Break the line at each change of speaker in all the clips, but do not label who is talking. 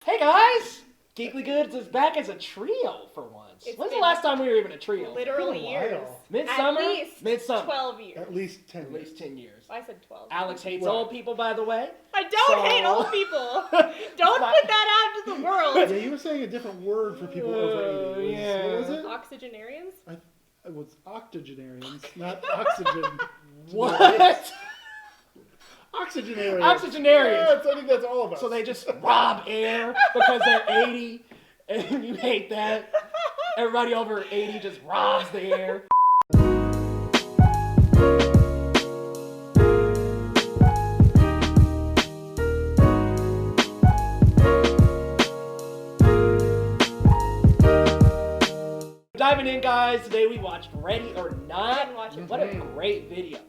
Hey guys! Geekly Goods is back as a trio for once. When's the last time we were even a trio?
Literal
It's been a
years.
while.
Midsummer?
At least
Midsummer.
12 years.
At least 10
At least 10 years.
I said 12.
Alex hates
Right.
old people, by the way.
I don't hate old people. Don't
not-
put that out into the world.
Yeah, you were saying a different word for people over 80.
yeah.
What was it?
Oxygenarians?
It was octogenarians, not oxygen.
What?
Oxygenarians.
Oxygenarians.
Yes, I think that's all of us.
So they just rob air because they're 80, and you hate that. Everybody over 80 just robs the air. Diving in, guys. Today we watched Ready or Not.
Didn't watch it
What a great video.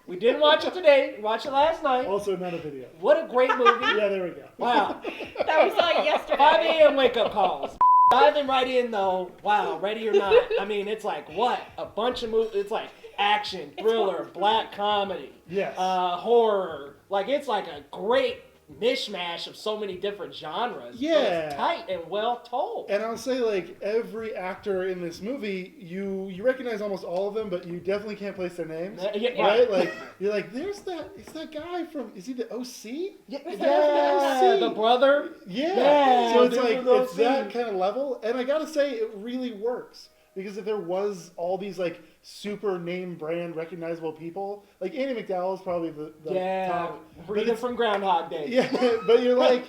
We didn't watch it today. We watched it last night.
Also not a video.
What a great movie.
Yeah, there we go.
Wow.
That we saw yesterday.
5 a.m. wake-up calls. Diving right in, though. Wow, Ready or Not. I mean, it's like, what? A bunch of movies. It's like action, thriller, black comedy,
Yes.
horror. Like, it's like a great mishmash of so many different genres.
Yeah.
But it's tight and well told.
And I'll say, like, every actor in this movie, you recognize almost all of them, but you definitely can't place their names.
Yeah,
Right? Like, you're like, is that guy from, is he the OC?
Yeah,
Is that from
the
OC?
brother.
Yeah.
Yeah,
So it's
dude,
like,
those
it's that
scenes.
kind of level. And I gotta say, it really works. Because if there was all these, like, super name brand recognizable people, like Andy McDowell is probably the top. But
Rita
it's-
from Groundhog Day.
Yeah, but you're like,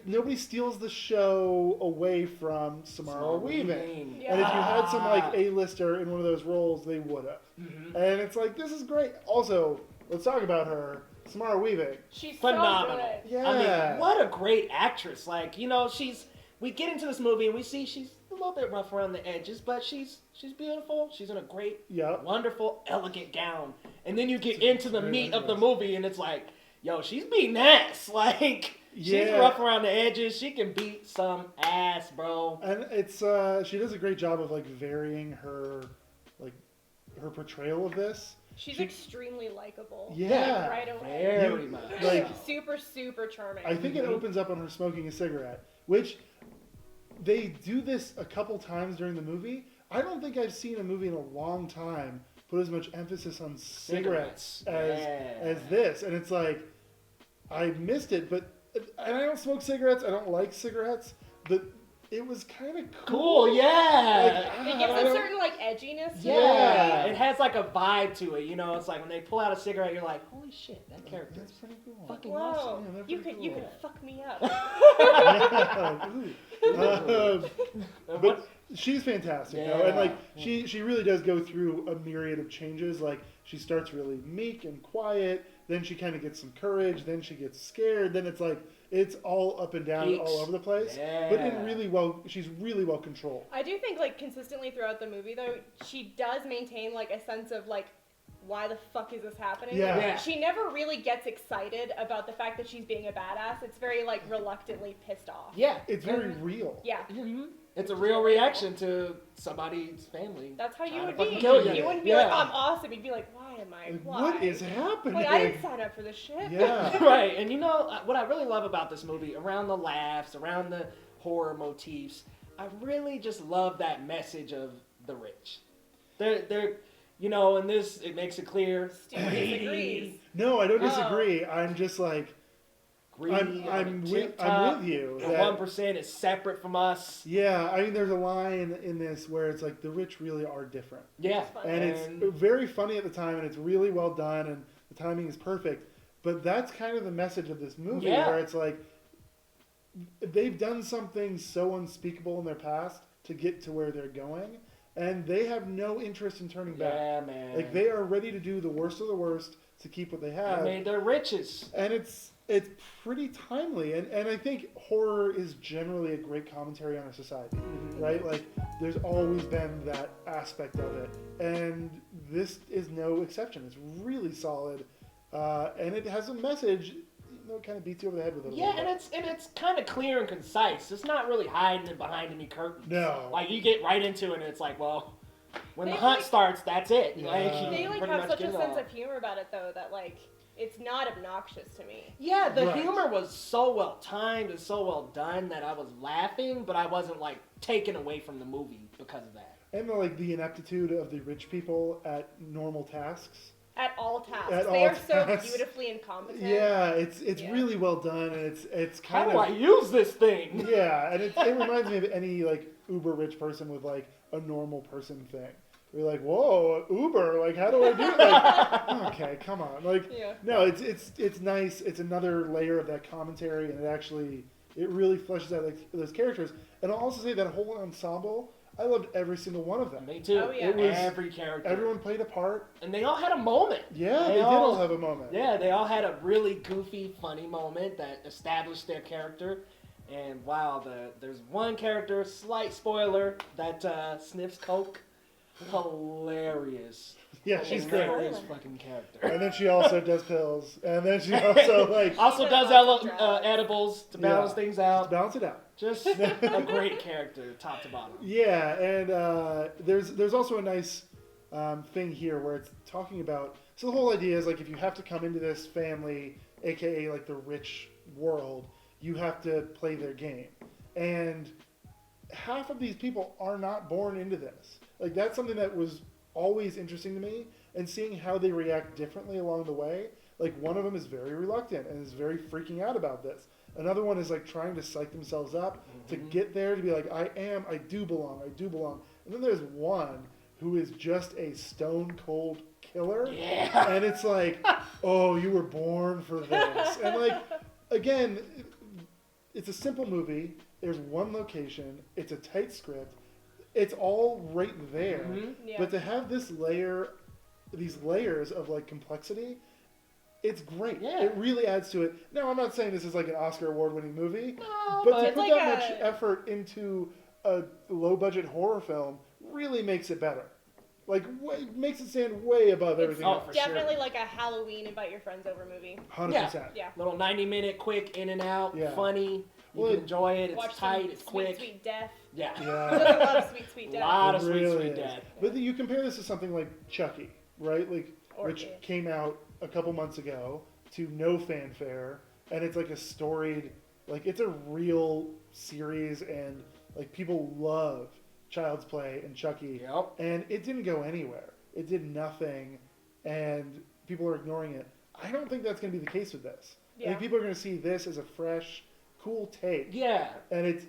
nobody steals the show away from Samara Weaving.
Yeah.
And if you had some like A-lister in one of those roles, they would have.
Mhm.
And it's like, this is great. Also, let's talk about her, Samara Weaving.
She's
Phenomenal.
so good.
Yeah.
I mean, what a great actress. Like, you know, we get into this movie and we see she's a little bit rough around the edges, but she's beautiful. She's in a great,
Yep.
wonderful, elegant gown. And then you get
It's a
into the
very
meat of the
nice.
movie and it's like, yo, she's beating ass. Like, she's
Yeah.
rough around the edges. She can beat some ass, bro.
And it's she does a great job of like varying her portrayal of this.
She's
She-
extremely likable.
Yeah.
Right away.
Very
You-
much.
like-
Super, super charming.
I think it
Mhm.
opens up on her smoking a cigarette, which they do this a couple times during the movie. I don't think I've seen a movie in a long time put as much emphasis on cigarettes as this. And it's like, I missed it, but and I don't smoke cigarettes. I don't like cigarettes, but it was kind of
Cool, yeah.
It gives a certain like edginess to
Yeah,
Yeah.
it has like a vibe to it, you know. It's like when they pull out a cigarette, you're like, "Holy shit, that character
That's
is
pretty cool.
fucking
Whoa,
awesome."
Yeah, they're
you
pretty
could
cool.
fuck me up.
Yeah, ooh.
And
But she's fantastic, you know, and like
Yeah.
she really does go through a myriad of changes. Like she starts really meek and quiet, then she kind of gets some courage, then she gets scared, then it's like it's all up and down,
Peaks.
all over the place.
Yeah.
But she's really well controlled.
I do think like consistently throughout the movie though, she does maintain like a sense of like, why the fuck is this happening?
Yeah.
Yeah.
She never really gets excited about the fact that she's being a badass. It's very like reluctantly pissed off.
Yeah,
It's very real.
Yeah.
Mhm. It's a real reaction to somebody's family.
That's how you
trying
would
to
be.
fucking kill you.
You wouldn't be
Yeah.
like, I'm awesome. You'd be like, why am I?
Like,
Why?
what is happening?
Like, I didn't sign up for this shit.
Yeah.
Right, and you know what I really love about this movie, around the laughs, around the horror motifs, I really just love that message of the rich. They're, you know, in this it makes it clear.
Stu disagrees.
No, I don't
Oh.
disagree. I'm just like,
Greedy,
I'm
tip
with
top,
you.
The
that-
1% is separate from us.
Yeah, I mean, there's a line in this where it's like the rich really are different.
Yeah,
It's fun.
And it's very funny at the time, and it's really well done, and the timing is perfect. But that's kind of the message of this movie,
Yeah.
where it's like they've done something so unspeakable in their past to get to where they're going, and they have no interest in turning back.
yeah, man.
Like they are ready to do the worst of the worst to keep what they
They
have,
made their riches.
and it's pretty timely. And I think horror is generally a great commentary on our society. Right? Like, there's always been that aspect of it. And this is no exception. It's really solid. And it has a message, you know, it kind of beats you over the head with it a
Yeah,
little bit.
and it's kind of clear and concise. It's not really hiding it behind any curtains.
No.
Like, you get right into it and it's like, well, when
They
the hunt
like-
starts, that's it.
Yeah.
Like,
They
you
like
pretty
have
much
such a
get it
sense
all.
of humor about it though that like it's not obnoxious to me.
Yeah, the
Right.
humor was so well timed and so well done that I was laughing, but I wasn't like taken away from the movie because of that.
And the ineptitude of the rich people at normal tasks.
At all tasks.
At
They
all
are so
tasks.
beautifully incompetent.
Yeah, it's
Yeah.
really well done, and it's
How
kind
do
of
I use this thing?
yeah, and it reminds me of any like uber rich person with like a normal person thing. You're like, whoa, Uber, like how do I do it? Like, okay, come on, like
Yeah.
no, it's nice. It's another layer of that commentary, and it really fleshes out like those characters. And I'll also say that whole ensemble, I loved every single one of them.
Me too.
Oh, yeah.
It was
Every character.
everyone played a part.
And they all had a moment.
Yeah, they did all have a moment.
Yeah, they all had a really goofy, funny moment that established their character. And wow, there's one character, slight spoiler, that sniffs coke. Hilarious.
Yeah, she's great.
Hilarious fucking character.
And then she also does pills, and then she also like
Also does edibles to balance
Yeah.
things
just
out.
balance it out.
Just a great character, top to bottom.
Yeah, and there's also a nice thing here where it's talking about. So the whole idea is like if you have to come into this family, aka like the rich world, you have to play their game, and half of these people are not born into this. Like that's something that was always interesting to me, and seeing how they react differently along the way. Like one of them is very reluctant and is very freaking out about this. Another one is like trying to psych themselves up to get there, to be like, I do belong. And then there's one who is just a stone cold killer.
Yeah.
And it's like, oh, you were born for this. And like, again, it's a simple movie. There's one location. It's a tight script. It's all right there.
Mhm.
Yeah.
But to have these layers of like complexity, it's great.
Yeah.
It really adds to it. Now, I'm not saying this is like an Oscar award-winning movie,
No,
but to
it's
put
like
that much
a-
effort into a low-budget horror film really makes it better. Like, makes it stand way above everything
oh,
else.
for
Definitely
sure.
like a Halloween invite your friends over movie.
100%.
Yeah.
Little 90-minute, quick, in and out,
Yeah.
funny. You
Well,
can enjoy it. It's
Watch
tight.
some
It's
sweet,
quick.
sweet death.
Yeah.
I
Yeah.
love sweet, sweet
A
death.
lot of
It
sweet,
really
sweet
is.
death.
But you compare this to something like Chucky, right? Like,
Or
which
It.
came out a couple months ago to no fanfare, and it's like a storied, like it's a real series, and like people love Child's Play and Chucky,
Yep.
and it didn't go anywhere. It did nothing, and people are ignoring it. I don't think that's going to be the case with this. I
Yeah.
think people are going to see this as a fresh, cool take,
Yeah.
and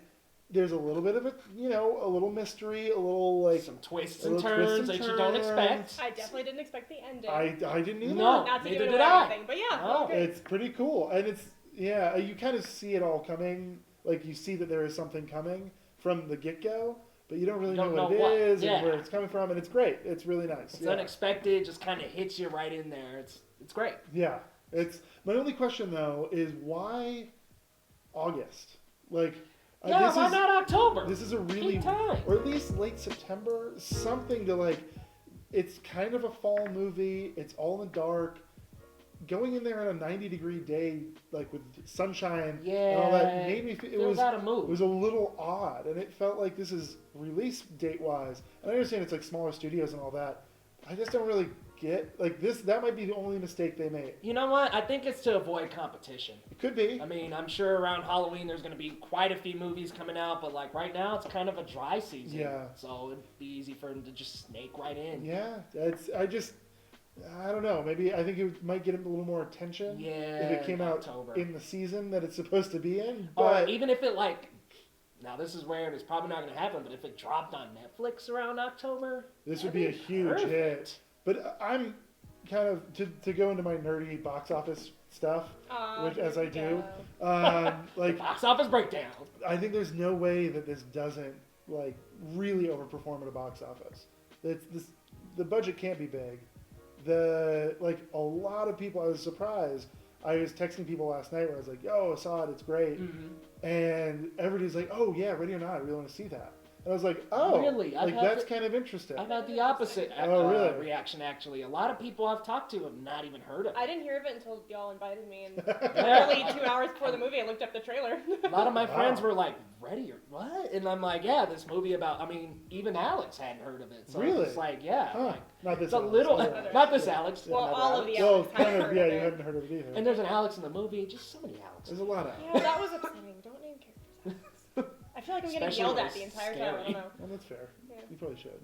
there's a little bit of it, a little mystery, a little like
Some twists
a
and
little
turns
twists and
that you don't
turns.
expect.
I definitely didn't expect the ending.
I didn't either.
No.
Not to
Neither
give it
did
away
I.
or anything, but yeah.
No.
Okay.
It's pretty cool, and you kind of see it all coming. Like you see that there is something coming from the get-go, but you don't really
Don't
know what
know
it
what.
is
Yeah.
and where it's coming from, and it's great. It's really nice.
It's
yeah.
unexpected. Just kind of hits you right in there. It's great.
Yeah, it's my only question though is why August? Like,
Yeah.
this
Why
is
not October?
this is a really
Peak time.
or at least late September, something to like. It's kind of a fall movie. It's all in the dark. Going in there on a 90-degree day, like with sunshine and all that, made me feel it
feels
was
out of mood.
it was a little odd, and it felt like this is release date wise. And I understand it's like smaller studios and all that. I just don't really get like this. That might be the only mistake they made.
You know what? I think it's to avoid competition.
It could be.
I mean, I'm sure around Halloween there's going to be quite a few movies coming out, but like right now it's kind of a dry season.
Yeah.
So it'd be easy for them to just snake right in.
Yeah, I don't know. Maybe I think it might get a little more attention
Yeah.
if it came out
October.
in the season that it's supposed to be in.
Or
But
even if it like, now this is where it's probably not going to happen, but if it dropped on Netflix around October,
this would
that'd
be a huge
perfect.
hit. But I'm kind of to go into my nerdy box office stuff, which as
here
I
we
do.
go.
Like
Box office breakdown.
I think there's no way that this doesn't like really overperform at a box office. The budget can't be big. A lot of people. I was surprised. I was texting people last night where I was like, "Yo, I saw it. It's great."
Mm-hmm.
And everybody's like, "Oh yeah, Ready or Not. I really want to see that." And I was like, oh,
Really?
like that's kind of interesting.
I've had the opposite
really?
reaction, actually. A lot of people I've talked to have not even heard of it.
I didn't hear of it until y'all invited me, and literally 2 hours before the movie, I looked up the trailer.
A lot of my friends were like, ready or what? And I'm like, yeah, this movie about, even Alex hadn't heard of it. So
Really?
it's like, yeah.
Huh.
Like,
Not this
it's a
Alex.
little,
Yeah.
not this Alex.
Well,
another
all
Alex.
of the
Well,
Alex
kind
hadn't
of,
heard
yeah,
of
you
it.
hadn't heard of it either.
And there's an Alex in the movie, just so many Alexes.
There's a lot of
Yeah, that was upsetting. Don't name characters Alex. I feel like I'm getting
Especially
yelled
when
at the
it's
entire time. I
scary.
don't know.
Well, that's fair.
Yeah.
You probably should.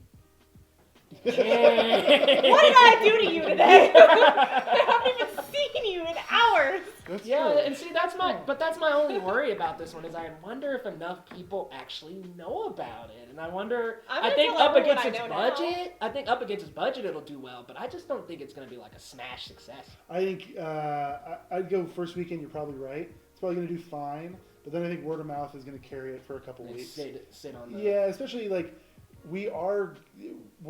What did I do to you today? I haven't even seen you in hours.
That's
Yeah,
true.
and see, that's my only worry about this one is I wonder if enough people actually know about it, and I wonder.
I'm
I
gonna
think
tell
up
everyone
against
I
its
know now.
budget, I think up against its budget it'll do well, but I just don't think it's gonna be like a smash success.
I think I'd go first weekend. You're probably right. It's probably going to do fine, but then I think word of mouth is going to carry it for a couple
And
weeks.
sit on the.
Yeah, especially like we're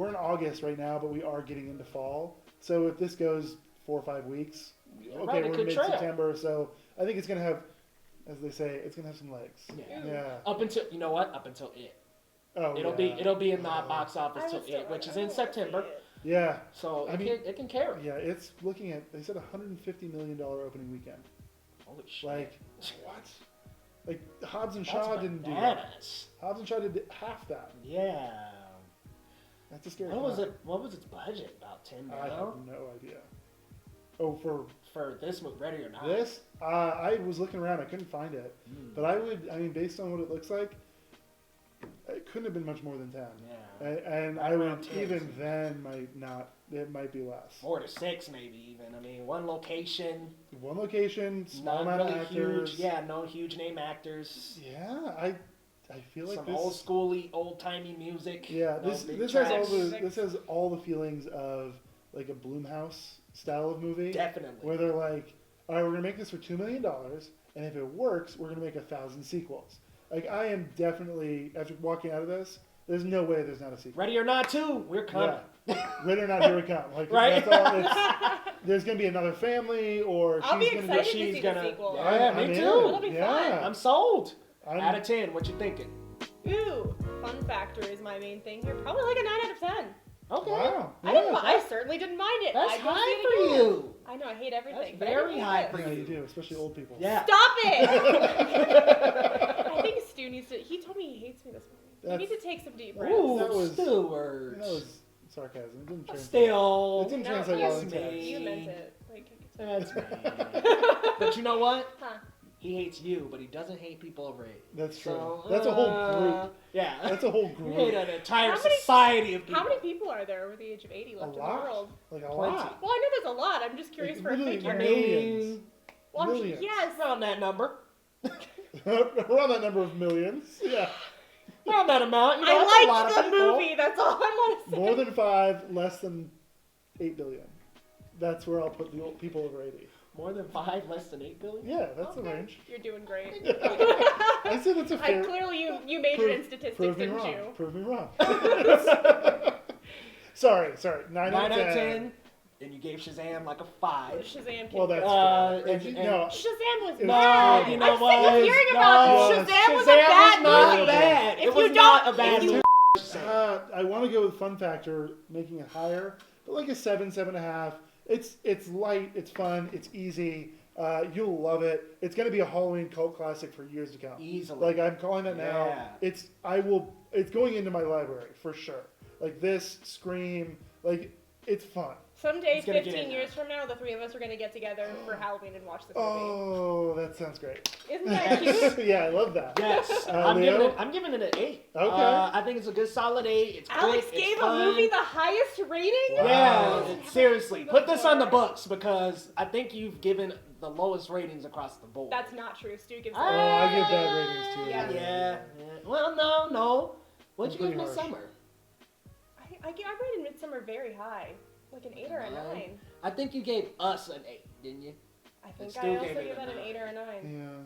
in August right now, but we are getting into fall. So if this goes 4 or 5 weeks,
You're
okay,
right, it
we're
could
mid
trail.
September, so I think it's going to have, as they say, it's going to have some legs.
Yeah.
Yeah.
Up until Up until it.
Oh,
It'll be in the box office
I
till
was still
it, which
like,
is
I
in
don't wanna see
September.
it.
Yeah.
So
I mean,
it can carry.
Yeah, it's looking at, they said $150 million opening weekend.
Holy shit!
Like, what? Like Hobbs and
That's
Shaw didn't do that.
bananas.
Hobbs and Shaw did half that.
Yeah.
That's a scary.
What was
thought.
it? What was its budget? About 10
I have
mil
no idea. Oh, for
this movie, Ready or Not.
this, I was looking around. I couldn't find it, but I mean, based on what it looks like, it couldn't have been much more than 10.
Yeah.
And
Right
I
around
would
10.
even then might not. It might be less.
4 to 6, maybe even. One location,
One location, small
not
amount
really
of actors.
huge. Yeah, no huge name actors.
Yeah, I feel like
Some
this.
old schooly, old timey music.
Yeah,
no
this
big
this has all
tracks.
this has all the feelings of like a Blumhouse style of movie.
Definitely.
Where they're like, all right, we're gonna make this for $2 million, and if it works, we're gonna make 1,000 sequels. Like I am definitely after walking out of this, there's no way there's not a sequel.
Ready or Not 2, we're coming.
Yeah, ready or not, here we come. Like
Right?
that's all. There's gonna be another family, or
I'll be
she's gonna
excited to
she's
see
gonna-
the sequel.
Yeah, me
I'm in.
too.
It'll be
Yeah.
fun.
I'm sold.
I'm-
Out of 10, what you thinking?
Ooh, fun factor is my main thing here. Probably like a 9 out of 10.
Okay.
Wow.
I certainly didn't mind it.
That's
I'd go see
high
it
for
again.
you.
I know I hate everything.
That's
but I
very
didn't
high
hate
for
it.
Yeah, you do, especially old people.
Yeah.
Stop it! I think Stu needs to. He told me he hates me this morning. You
That's-
need to take some deep breaths.
Ooh,
That was-
Stewart.
That was sarcasm. It didn't translate.
Still.
It didn't
No,
translate
you
well in
mean-
text.
You meant it. Like,
That's me. But you know what?
huh?
He hates you, but he doesn't hate people over 8.
That's true.
So,
That's a whole group.
Yeah.
That's a whole
You
group.
hate an entire
How many-
society of people.
How many people are there over the age of 80
A
left in the
lot.
world?
Like a
Plenty.
lot.
Well, I know there's a lot. I'm just curious
Like,
for a
literally,
figure.
millions.
Well,
Millions.
yes.
Around that number.
Around that number of millions. Yeah.
Around that amount. You know, that's a
I
lot
liked
of
the
people.
movie. That's all I want to say.
More than 5, less than 8 billion. That's where I'll put the old people over 80.
More than 5, less than 8 billion?
Yeah, that's the
Okay.
range.
You're doing great.
I said that's a fair.
Clearly you majored in statistics,
Prove me
didn't
wrong.
you?
Prove me wrong. sorry. 9 out of 10.
And you gave Shazam like a 5.
Shazam can
Well, that's
Uh,
fair.
and-
And,
and-
no,
Shazam was
No,
bad.
you know
I'm
what?
sick of hearing about
No,
Shazam was a
Shazam
bad
not
movie.
bad.
If
It was
you
not
don't-
a bad
if you-
movie.
I want to go with fun factor, making it higher, but like a 7, 7.5. It's light, it's fun, it's easy. You'll love it. It's gonna be a Halloween cult classic for years to come.
Easily.
Like I'm calling that now.
Yeah.
It's going into my library for sure. Like this, Scream, like it's fun.
Someday,
It's gonna get
15
in
years from now, the three of us are going to get together for Halloween and watch the movie.
Oh, that sounds great.
Isn't that cute?
Yeah, I love that.
Yes.
Leo?
I'm giving it an 8.
Okay.
I think it's a good solid 8. It's
Alex
quick,
gave
it's
a
fun.
movie the highest rating?
Wow.
Yeah, seriously. Put this on the books because I think you've given the lowest ratings across the board.
That's not true. Stu gives
Oh, I give bad ratings too.
Yeah.
Yeah. Well, no. What'd you
Pretty
give
harsh.
Midsummer?
I rated Midsummer very high. Like an 8 or a 9.
I think you gave us an 8, didn't you?
I think
Stu
I also
gave it
gave
a
that an
9.
8 or a 9.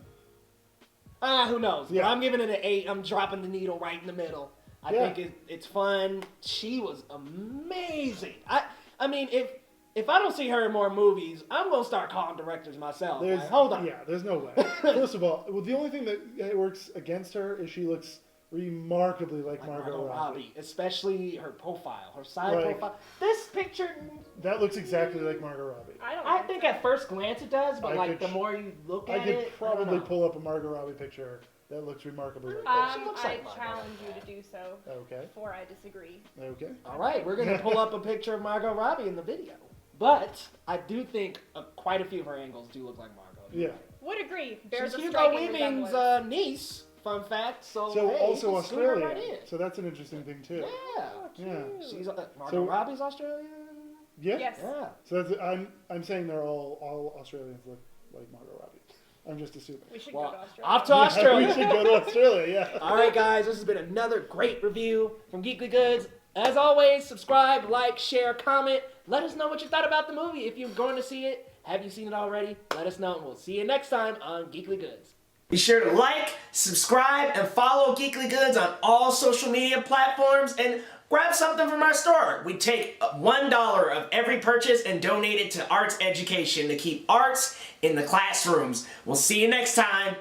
Yeah.
Who knows?
Yeah.
But I'm giving it an 8. I'm dropping the needle right in the middle. I
Yeah.
think it's fun. She was amazing. I mean, if I don't see her in more movies, I'm gonna start calling directors myself. Like, hold on.
Yeah, there's no way. First of all, well, the only thing that works against her is she looks remarkably like Margot Robbie.
Robbie, especially her profile, her side
Like-
profile. This picture,
That looks exactly like Margot Robbie.
I think at first glance it does, but
I
like
could
the
sh-
more you look
I
at
could
it,
probably
I don't know.
pull up a Margot Robbie picture that looks remarkably like that.
She looks
I
like Margot
challenge
Robbie.
you to do so
Okay.
before I disagree.
Okay.
All right, we're gonna pull up a picture of Margot Robbie in the video, but I do think quite a few of her angles do look like Margot.
Yeah.
Would agree. There's
She's
a
Hugo
striking
Weaving's
resemblance.
niece. Fun fact. So,
So
hey,
also
you can scoot her
Australia.
right in.
So that's an interesting thing too.
Yeah.
Yeah.
She's Margot
So-
Robbie's Australian.
Yeah.
Yes.
Yeah.
So that's, I'm saying they're all Australians look like Margot Robbie. I'm just assuming.
We should
Well,
go to Australia.
off to
Yeah,
Australia.
we should go to Australia. Yeah.
All right, guys, this has been another great review from Geekly Goods. As always, subscribe, like, share, comment. Let us know what you thought about the movie. If you're going to see it, have you seen it already? Let us know, and we'll see you next time on Geekly Goods.
Be sure to like, subscribe, and follow Geekly Goods on all social media platforms, and grab something from our store. We take $1 of every purchase and donate it to arts education to keep arts in the classrooms. We'll see you next time.